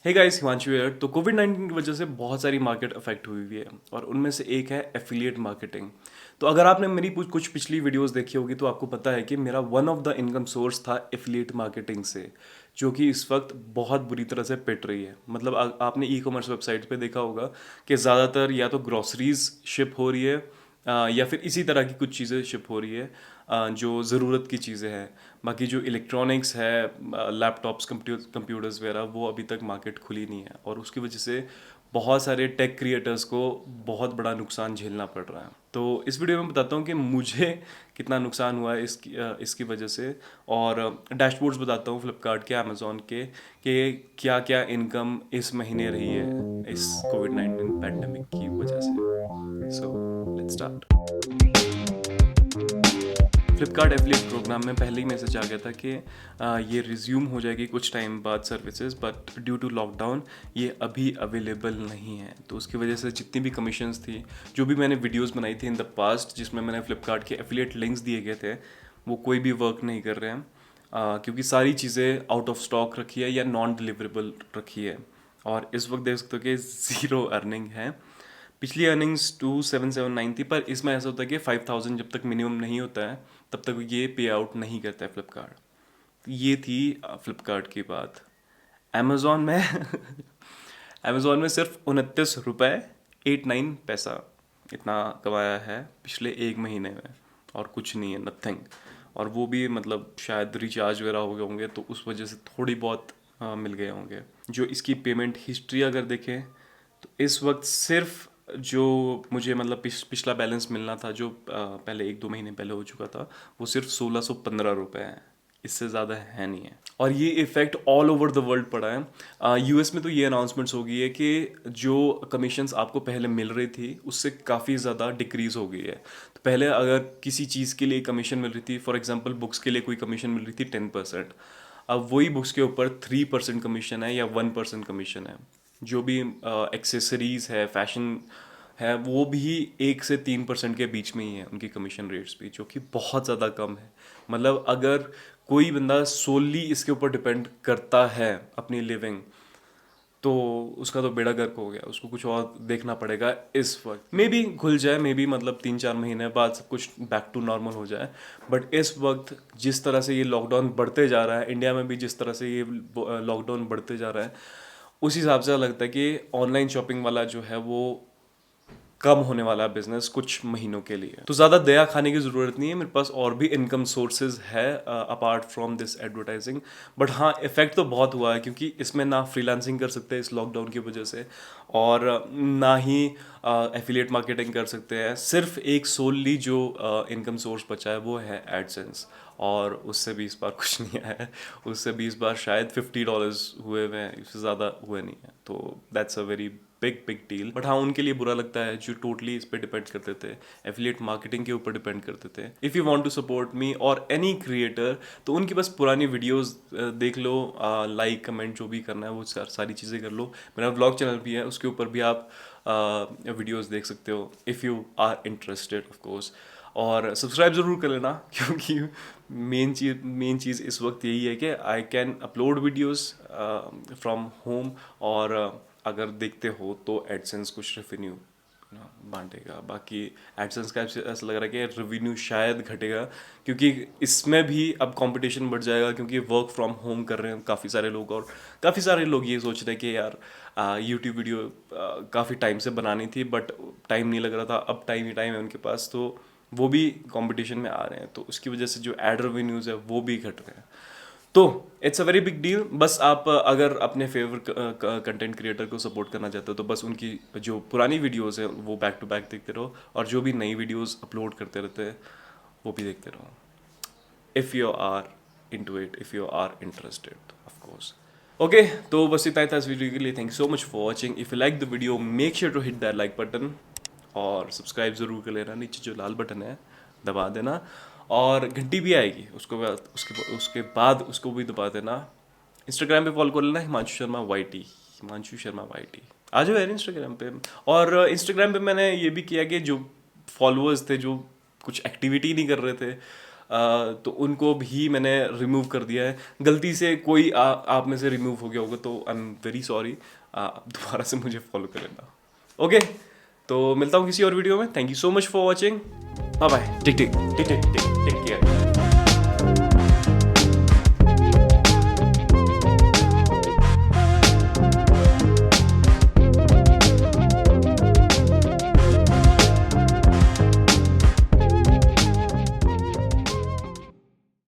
Hey guys, Himanshu here. तो कोविड-19 की वजह से बहुत सारी मार्केट अफेक्ट हुई हुई है और उनमें से एक है एफिलिएट मार्केटिंग। तो अगर आपने मेरी कुछ पिछली वीडियोस देखी होगी तो आपको पता है कि मेरा one of the income source था एफिलिएट मार्केटिंग से, जो कि इस वक्त बहुत बुरी तरह से पिट रही है। मतलब आपने ई कॉमर्स वेबसाइट पे देखा होगा कि ज़्यादातर या तो ग्रॉसरीज शिप हो रही है या फिर इसी तरह की कुछ चीज़ें शिप हो रही है जो ज़रूरत की चीज़ें हैं। बाकी जो इलेक्ट्रॉनिक्स है, लैपटॉप्स, कंप्यूटर्स वगैरह, वो अभी तक मार्केट खुली नहीं है और उसकी वजह से बहुत सारे टेक क्रिएटर्स को बहुत बड़ा नुकसान झेलना पड़ रहा है। तो इस वीडियो में बताता हूँ कि मुझे कितना नुकसान हुआ है इसकी वजह से, और डैशबोर्ड्स बताता हूँ फ्लिपकार्ट के, अमेज़ॉन के, कि क्या क्या इनकम इस महीने रही है इस कोविड-19 पैंडमिक की वजह से। So let's start. Flipkart affiliate program में पहले ही मैसेज आ गया था कि ये रिज्यूम हो जाएगी कुछ टाइम बाद services, but due to lockdown ये अभी अवेलेबल नहीं है। तो उसकी वजह से जितनी भी कमीशंस थी, जो भी मैंने वीडियोस बनाई थी इन द पास्ट जिसमें मैंने फ्लिपकार्ट के एफिलिएट लिंक्स दिए गए थे, वो कोई भी वर्क नहीं कर रहे हैं क्योंकि सारी चीज़ें आउट ऑफ स्टॉक रखी है या नॉन डिलीवरेबल रखी है। और इस वक्त देख सकते हो कि ज़ीरो अर्निंग है। पिछली अर्निंग्स 2779 थी, पर इसमें ऐसा होता है कि 5000 जब तक मिनिमम नहीं होता है तब तक ये पे आउट नहीं करता है फ्लिपकार्ट। तो ये थी फ्लिपकार्ट की बात। अमेज़ॉन में अमेज़ॉन में सिर्फ 29 रुपये 89 पैसा इतना कमाया है पिछले एक महीने में, और कुछ नहीं है, नथिंग। और वो भी मतलब शायद रिचार्ज वगैरह हो गए होंगे तो उस वजह से थोड़ी बहुत मिल गए होंगे। जो इसकी पेमेंट हिस्ट्री अगर देखें तो इस वक्त सिर्फ जो मुझे मतलब पिछला बैलेंस मिलना था, जो पहले एक दो महीने पहले हो चुका था, वो सिर्फ 1615 रुपये है। इससे ज़्यादा है नहीं है। और ये effect all over the world पड़ा है। यूएस में तो ये अनाउंसमेंट्स हो गई है कि जो कमीशंस आपको पहले मिल रही थी उससे काफ़ी ज़्यादा डिक्रीज़ हो गई है। तो पहले अगर किसी चीज़ के लिए कमीशन मिल रही थी, फॉर एग्जांपल बुक्स के लिए कोई कमीशन मिल रही थी 10%, अब वही बुक्स के ऊपर 3% कमीशन है या 1% कमीशन है। जो भी एक्सेसरीज है, फैशन है, वो भी 1 से 3% के बीच में ही है उनकी कमीशन रेट्स भी, जो कि बहुत ज़्यादा कम है। मतलब अगर कोई बंदा सोली इसके ऊपर डिपेंड करता है अपनी लिविंग, तो उसका तो बेड़ा गर्क हो गया। उसको कुछ और देखना पड़ेगा इस वक्त। मे बी खुल जाए, मे बी मतलब 3-4 महीने बाद सब कुछ बैक टू नॉर्मल हो जाए, बट इस वक्त जिस तरह से ये लॉकडाउन बढ़ते जा रहा है, इंडिया में भी जिस तरह से ये लॉकडाउन बढ़ते जा रहा है, उस हिसाब से लगता है कि ऑनलाइन शॉपिंग वाला जो है वो कम होने वाला बिजनेस कुछ महीनों के लिए। तो ज़्यादा दया खाने की ज़रूरत नहीं है, मेरे पास और भी इनकम सोर्सेज है apart from this advertising. But हाँ, इफेक्ट तो बहुत हुआ है क्योंकि इसमें ना फ्रीलांसिंग कर सकते हैं इस लॉकडाउन की वजह से, और ना ही एफिलिएट मार्केटिंग कर सकते हैं। सिर्फ एक सोलली जो इनकम सोर्स बचा है वो है एडसेंस, और उससे भी इस बार कुछ नहीं आया है। उससे भी इस बार शायद $50 हुए हुए हैं, इससे ज़्यादा हुए नहीं है। तो that's a very big big deal. But हाँ, उनके लिए बुरा लगता है जो टोटली इस पे डिपेंड करते थे, एफिलिएट मार्केटिंग के ऊपर डिपेंड करते थे। If you want to support me और एनी क्रिएटर, तो उनकी बस पुरानी वीडियोस देख लो, लाइक कमेंट जो भी करना है वो सारी चीज़ें कर लो। मेरा व्लॉग चैनल भी है, उसके ऊपर भी आप वीडियोस देख सकते हो if you are interested of course. और सब्सक्राइब ज़रूर कर लेना क्योंकि मेन चीज़ इस वक्त यही है कि I can upload videos from home, और अगर देखते हो तो एडसेंस कुछ रेवेन्यू बांटेगा। बाकी एडसेंस का ऐसा लग रहा है कि रेवेन्यू शायद घटेगा, क्योंकि इसमें भी अब कंपटीशन बढ़ जाएगा, क्योंकि वर्क फ्रॉम होम कर रहे हैं काफ़ी सारे लोग, और काफ़ी सारे लोग ये सोच रहे हैं कि यार यूट्यूब वीडियो काफ़ी टाइम से बनानी थी बट टाइम नहीं लग रहा था, अब टाइम ही टाइम है उनके पास, तो वो भी कंपटीशन में आ रहे हैं। तो उसकी वजह से जो एड रेवेन्यूज़ है वो भी घट रहे हैं। तो it's a very big deal. बस आप अगर अपने फेवरेट कंटेंट क्रिएटर को सपोर्ट करना चाहते हो तो बस उनकी जो पुरानी वीडियोस हैं वो बैक टू बैक देखते रहो, और जो भी नई वीडियोस अपलोड करते रहते हैं वो भी देखते रहो, if you are into it, if you are interested of course. Okay, तो बस इतना ही था इस वीडियो के लिए। Thank you so much for watching. If you like the video make sure to hit that like button, और subscribe ज़रूर कर लेना। नीचे जो लाल बटन है दबा देना, और घंटी भी आएगी उसके बाद उसको भी दबा देना। इंस्टाग्राम पे फॉलो कर लेना, हिमांशु शर्मा YT, हिमांशु शर्मा YT। आ जाओ यार इंस्टाग्राम पे। और इंस्टाग्राम पे मैंने ये भी किया कि जो फॉलोअर्स थे जो कुछ एक्टिविटी नहीं कर रहे थे, तो उनको भी मैंने रिमूव कर दिया है। गलती से कोई आप में से रिमूव हो गया होगा तो आई एम वेरी सॉरी, दोबारा से मुझे फॉलो कर लेना। ओके, तो मिलता हूँ किसी और वीडियो में। Thank you so much for watching, bye bye, take take take take take care.